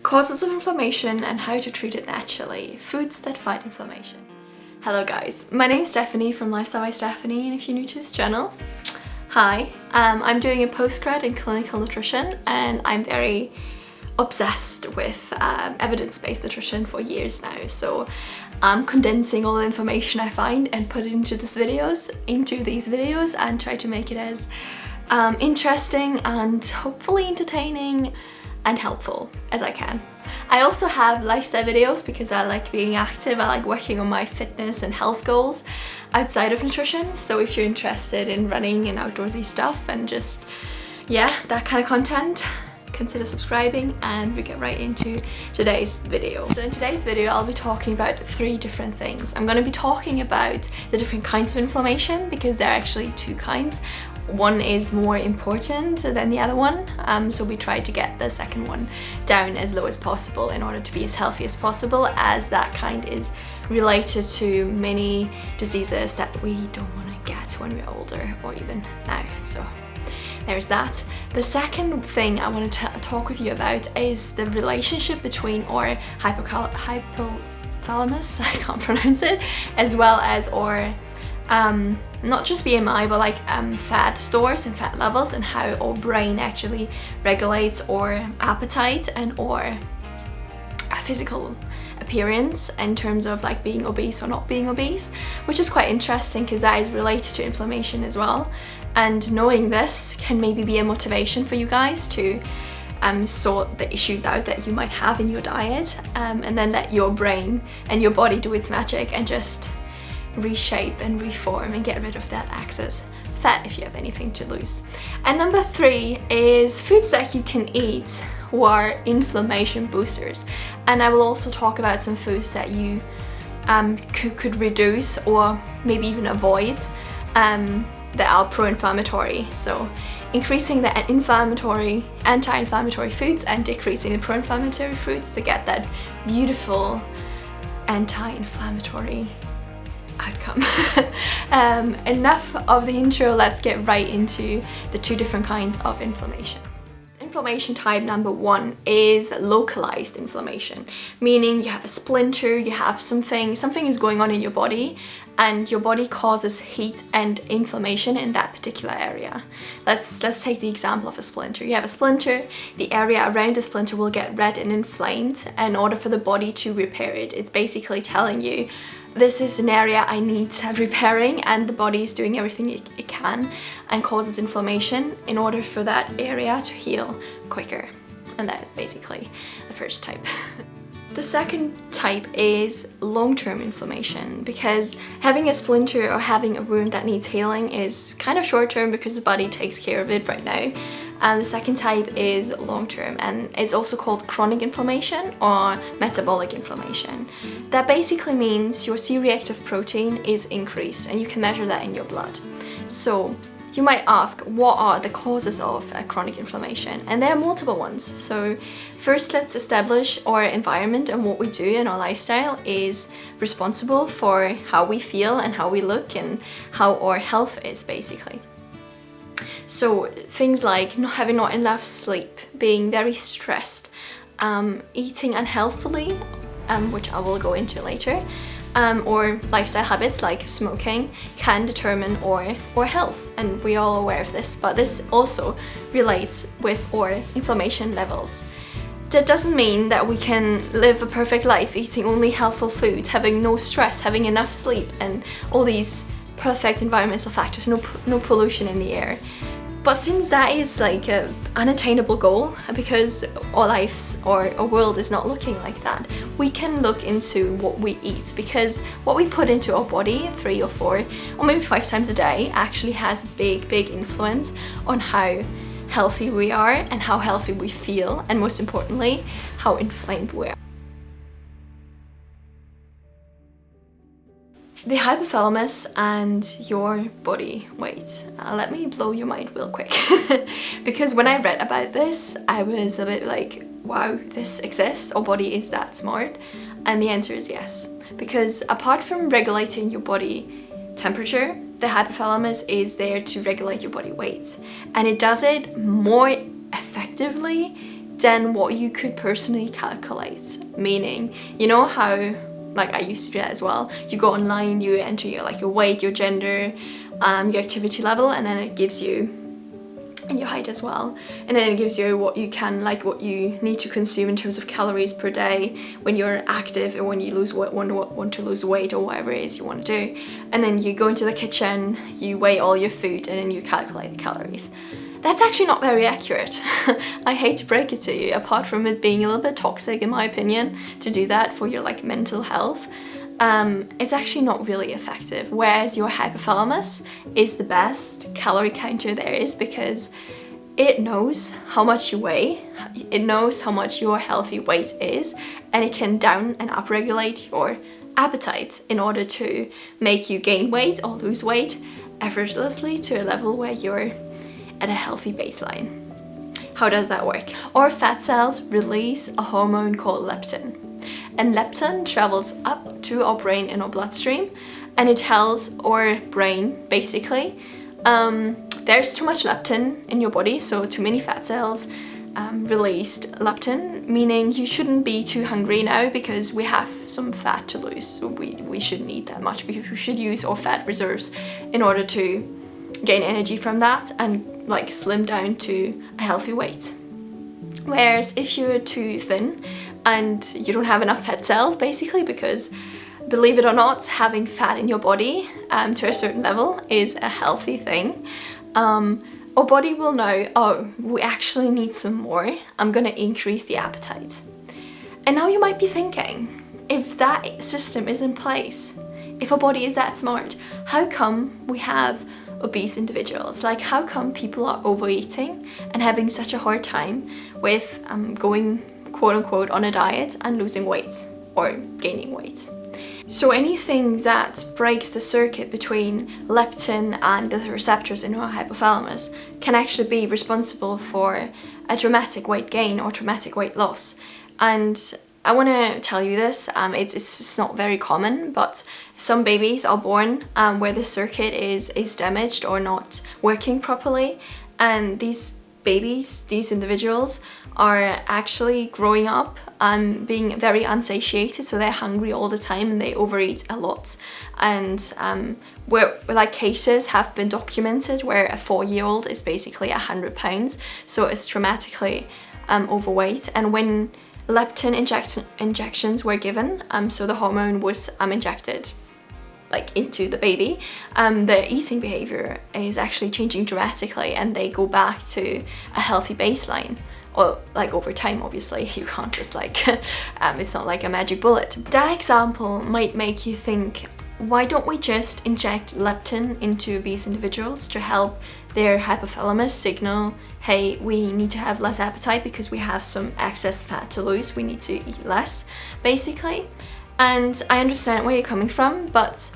Causes of inflammation and how to treat it naturally. Foods that fight inflammation. Hello guys, my name is Stephanie from Lifestyle by Stephanie, and if you're new to this channel, hi. I'm doing a postgrad in clinical nutrition and I'm very obsessed with evidence-based nutrition for years now. So I'm condensing all the information I find and put it into these videos and try to make it as interesting and hopefully entertaining and helpful as I can. I also have lifestyle videos because I like being active, I like working on my fitness and health goals outside of nutrition. So if you're interested in running and outdoorsy stuff and just, yeah, that kind of content, consider subscribing, and we get right into today's video. So in today's video I'll be talking about 3 different things. I'm going to be talking about the different kinds of inflammation because there are actually 2 kinds. One is more important than the other one, so we try to get the second one down as low as possible in order to be as healthy as possible, as that kind is related to many diseases that we don't want to get when we're older or even now. So there's that. The second thing I want to talk with you about is the relationship between our hypothalamus, I can't pronounce it, as well as our not just BMI, but like fat stores and fat levels, and how our brain actually regulates our appetite and our physical appearance in terms of like being obese or not being obese, which is quite interesting because that is related to inflammation as well. And knowing this can maybe be a motivation for you guys to sort the issues out that you might have in your diet, and then let your brain and your body do its magic and just reshape and reform and get rid of that excess fat if you have anything to lose. And number 3 is foods that you can eat who are inflammation boosters. And I will also talk about some foods that you could reduce or maybe even avoid that are pro-inflammatory. So increasing the anti-inflammatory foods and decreasing the pro-inflammatory foods to get that beautiful anti-inflammatory outcome. Enough of the intro, let's get right into the 2 different kinds of inflammation. Inflammation type number 1 is localized inflammation, meaning you have a splinter, you have something is going on in your body and your body causes heat and inflammation in that particular area. Let's take the example of a splinter. You have a splinter, the area around the splinter will get red and inflamed in order for the body to repair it. It's basically telling you, this is an area I need repairing, and the body is doing everything it can and causes inflammation in order for that area to heal quicker. And that is basically the first type. The second type is long-term inflammation, because having a splinter or having a wound that needs healing is kind of short-term because the body takes care of it right now. And the second type is long-term, and it's also called chronic inflammation or metabolic inflammation. That basically means your C-reactive protein is increased, and you can measure that in your blood. So you might ask, what are the causes of chronic inflammation? And there are multiple ones. So first, let's establish our environment, and what we do in our lifestyle is responsible for how we feel and how we look and how our health is basically. So things like not having enough sleep, being very stressed, eating unhealthily, which I will go into later, or lifestyle habits like smoking can determine our health, and we're all aware of this, but this also relates with our inflammation levels. That doesn't mean that we can live a perfect life eating only healthful food, having no stress, having enough sleep, and all these perfect environmental factors, no pollution in the air. But since that is like an unattainable goal, because our lives or our world is not looking like that, we can look into what we eat, because what we put into our body 3 or 4 or maybe 5 times a day actually has big influence on how healthy we are and how healthy we feel, and most importantly, how inflamed we are. The hypothalamus and your body weight. Let me blow your mind real quick. Because when I read about this, I was a bit like, wow, this exists? Our body is that smart? And the answer is yes. Because apart from regulating your body temperature, the hypothalamus is there to regulate your body weight. And it does it more effectively than what you could personally calculate. Meaning, you know how, like I used to do that as well, you go online, you enter your weight, your gender, your activity level, and then it gives you, and your height as well, and then it gives you what you can, like what you need to consume in terms of calories per day when you're active and when you want to lose weight or whatever it is you want to do. And then you go into the kitchen, you weigh all your food, and then you calculate the calories. That's actually not very accurate. I hate to break it to you, apart from it being a little bit toxic in my opinion to do that for your like mental health. It's actually not really effective, whereas your hypothalamus is the best calorie counter there is, because it knows how much you weigh, it knows how much your healthy weight is, and it can down and up regulate your appetite in order to make you gain weight or lose weight effortlessly to a level where you're at a healthy baseline. How does that work? Our fat cells release a hormone called leptin. And leptin travels up to our brain in our bloodstream, and it tells our brain basically there's too much leptin in your body, so too many fat cells released leptin, meaning you shouldn't be too hungry now because we have some fat to lose. So we shouldn't eat that much because we should use our fat reserves in order to gain energy from that and like slim down to a healthy weight. Whereas if you're too thin and you don't have enough fat cells basically, because believe it or not, having fat in your body to a certain level is a healthy thing. Our body will know, oh, we actually need some more, I'm gonna increase the appetite. And now you might be thinking, if that system is in place, if our body is that smart, how come we have obese individuals? Like, how come people are overeating and having such a hard time with going quote unquote on a diet and losing weight or gaining weight? So anything that breaks the circuit between leptin and the receptors in our hypothalamus can actually be responsible for a dramatic weight gain or dramatic weight loss. And I want to tell you this, it's not very common, but some babies are born where the circuit is damaged or not working properly, and these babies, these individuals, are actually growing up being very unsatiated, so they're hungry all the time and they overeat a lot. And where like cases have been documented where a 4-year-old is basically 100 pounds, so it's dramatically overweight. And when leptin injections were given, so the hormone was injected like into the baby, their eating behavior is actually changing dramatically and they go back to a healthy baseline. Or like over time, obviously, you can't just like, it's not like a magic bullet. That example might make you think, why don't we just inject leptin into obese individuals to help their hypothalamus signal, hey, we need to have less appetite because we have some excess fat to lose, we need to eat less, basically. And I understand where you're coming from, but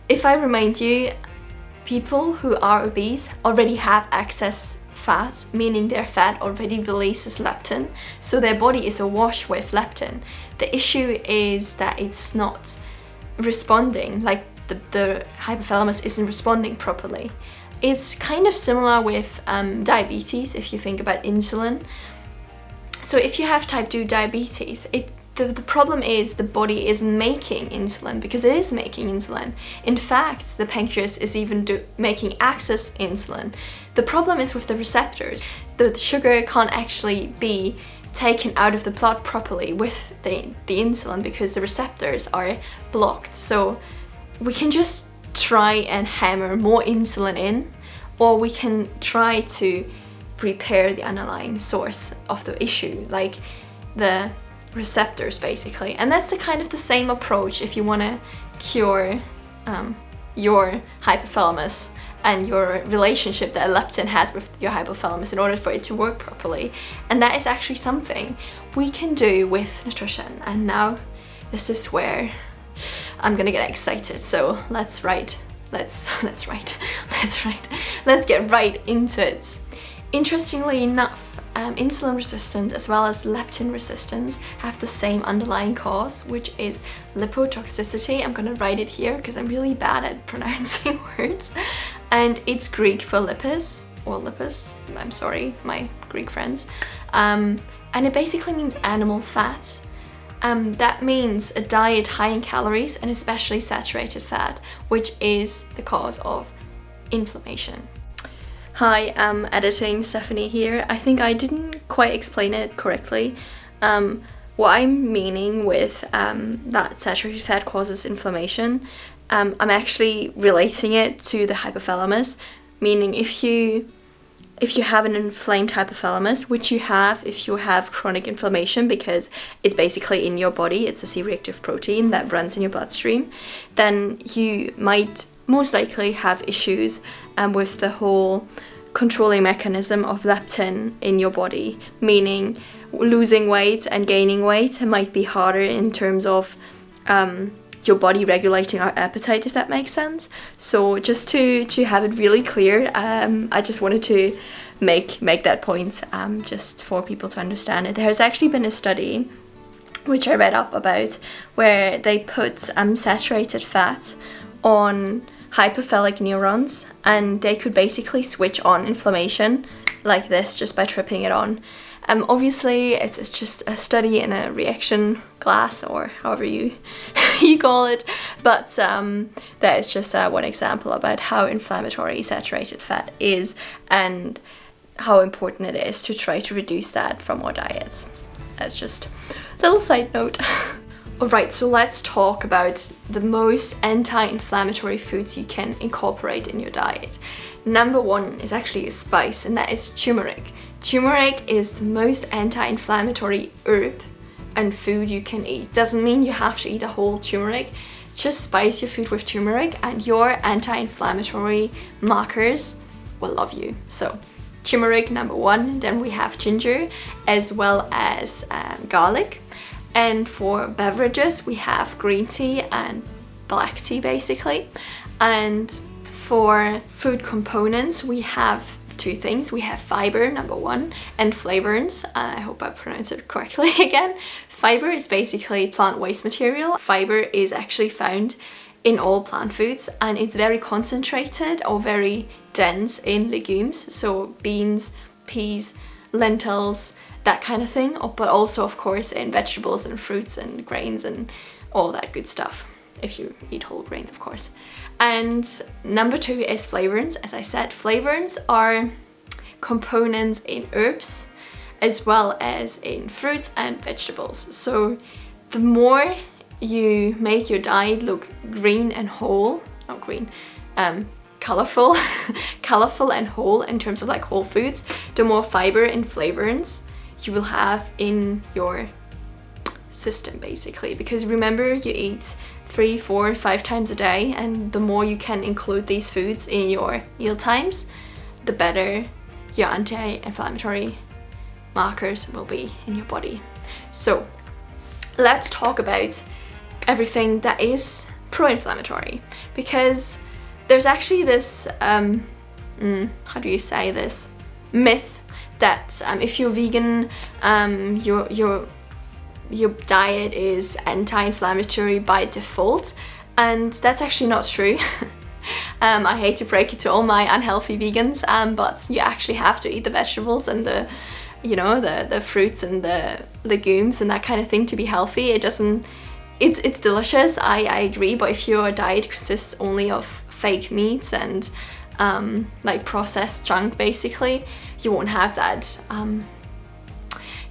if I remind you, people who are obese already have excess fat, meaning their fat already releases leptin, so their body is awash with leptin. The issue is that it's not responding, like the hypothalamus isn't responding properly. It's kind of similar with diabetes, if you think about insulin. So if you have type 2 diabetes, the problem is the body isn't making insulin, because it is making insulin. In fact, the pancreas is even making excess insulin. The problem is with the receptors. The sugar can't actually be taken out of the blood properly with the insulin because the receptors are blocked. So we can just try and hammer more insulin in, or we can try to repair the underlying source of the issue, like the receptors basically. And that's the same approach if you want to cure your hypothalamus and your relationship that leptin has with your hypothalamus in order for it to work properly. And that is actually something we can do with nutrition. And now this is where I'm gonna get excited, so let's get right into it. Interestingly enough, insulin resistance as well as leptin resistance have the same underlying cause, which is lipotoxicity. I'm gonna write it here because I'm really bad at pronouncing words. And it's Greek for lipus, or lipus, I'm sorry, my Greek friends. And and it basically means animal fat. That means a diet high in calories and especially saturated fat, which is the cause of inflammation. Hi, editing Stephanie here. I think I didn't quite explain it correctly. What I'm meaning with that saturated fat causes inflammation, I'm actually relating it to the hypothalamus, meaning if you have an inflamed hypothalamus, which you have if you have chronic inflammation, because it's basically in your body, it's a C-reactive protein that runs in your bloodstream, then you might most likely have issues with the whole controlling mechanism of leptin in your body, meaning losing weight and gaining weight might be harder in terms of your body regulating our appetite, if that makes sense. So just to have it really clear, I just wanted to make that point just for people to understand it. There's actually been a study which I read up about where they put saturated fat on hypothelic neurons, and they could basically switch on inflammation like this just by tripping it on. Obviously it's just a study in a reaction glass, or however you call it, but that is just one example about how inflammatory saturated fat is and how important it is to try to reduce that from our diets. That's just a little side note. Alright, so let's talk about the most anti-inflammatory foods you can incorporate in your diet. Number one is actually a spice, and that is turmeric. Turmeric is the most anti-inflammatory herb and food you can eat. Doesn't mean you have to eat a whole turmeric. Just spice your food with turmeric and your anti-inflammatory markers will love you. So turmeric, number one. Then we have ginger as well as garlic. And for beverages, we have green tea and black tea basically. And for food components, we have two things. We have fiber, number one, and flavorants. I hope I pronounced it correctly again. Fiber is basically plant waste material. Fiber is actually found in all plant foods, and it's very concentrated or very dense in legumes. So beans, peas, lentils, that kind of thing, but also of course in vegetables and fruits and grains and all that good stuff, if you eat whole grains of course. And number two is flavorants. As I said, flavorants are components in herbs as well as in fruits and vegetables. So the more you make your diet look green and whole, not green, colorful colorful and whole in terms of like whole foods, the more fiber and flavorants you will have in your system basically. Because remember, you eat 3, 4, 5 times a day, and the more you can include these foods in your meal times, the better your anti-inflammatory markers will be in your body. So let's talk about everything that is pro-inflammatory, because there's actually this how do you say this, myth that if you're vegan, your diet is anti-inflammatory by default, and that's actually not true. I hate to break it to all my unhealthy vegans, but you actually have to eat the vegetables and the fruits and the legumes and that kind of thing to be healthy. It's delicious, I agree, but if your diet consists only of fake meats and like processed junk basically, you won't have that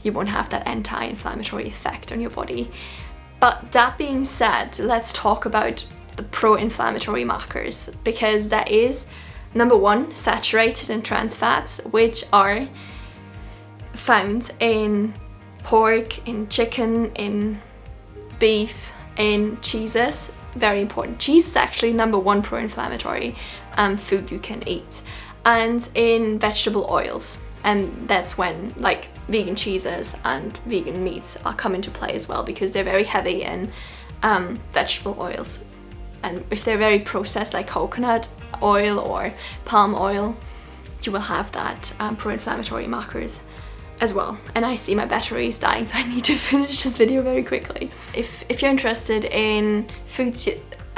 anti-inflammatory effect on your body. But that being said, let's talk about the pro-inflammatory markers, because that is number one, saturated and trans fats, which are found in pork, in chicken, in beef, in cheeses. Very important. Cheese is actually number one pro-inflammatory food you can eat, and in vegetable oils, and that's when like vegan cheeses and vegan meats come into play as well, because they're very heavy in vegetable oils, and if they're very processed like coconut oil or palm oil, you will have that pro-inflammatory markers as well. And I see my battery is dying, so I need to finish this video very quickly. If you're interested in foods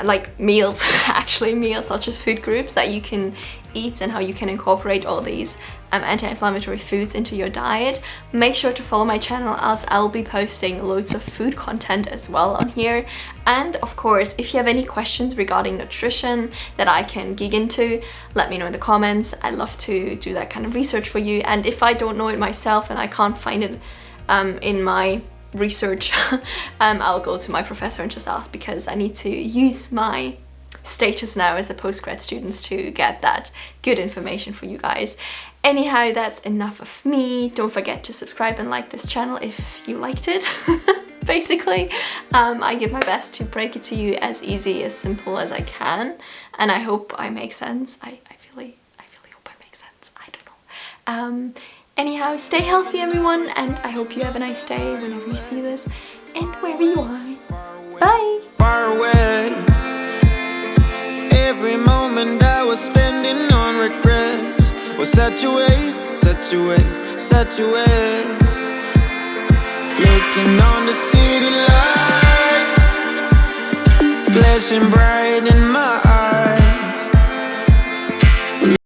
like meals, actually meals, not just food groups that you can eat, and how you can incorporate all these anti-inflammatory foods into your diet. Make sure to follow my channel, as I'll be posting loads of food content as well on here. And of course, if you have any questions regarding nutrition that I can dig into, let me know in the comments. I'd love to do that kind of research for you. And if I don't know it myself and I can't find it in my research, I'll go to my professor and just ask, because I need to use my status now as a postgrad student to get that good information for you guys. Anyhow, that's enough of me. Don't forget to subscribe and like this channel if you liked it. Basically, I give my best to break it to you as easy, as simple as I can, and I hope I make sense. I really hope I make sense. I don't know. Anyhow, stay healthy everyone, and I hope you have a nice day whenever you see this and wherever you are. Bye! Far away. Every moment I was spending on regrets was such a waste, such a waste, such a waste. Looking on the city lights, flashing bright in my eyes.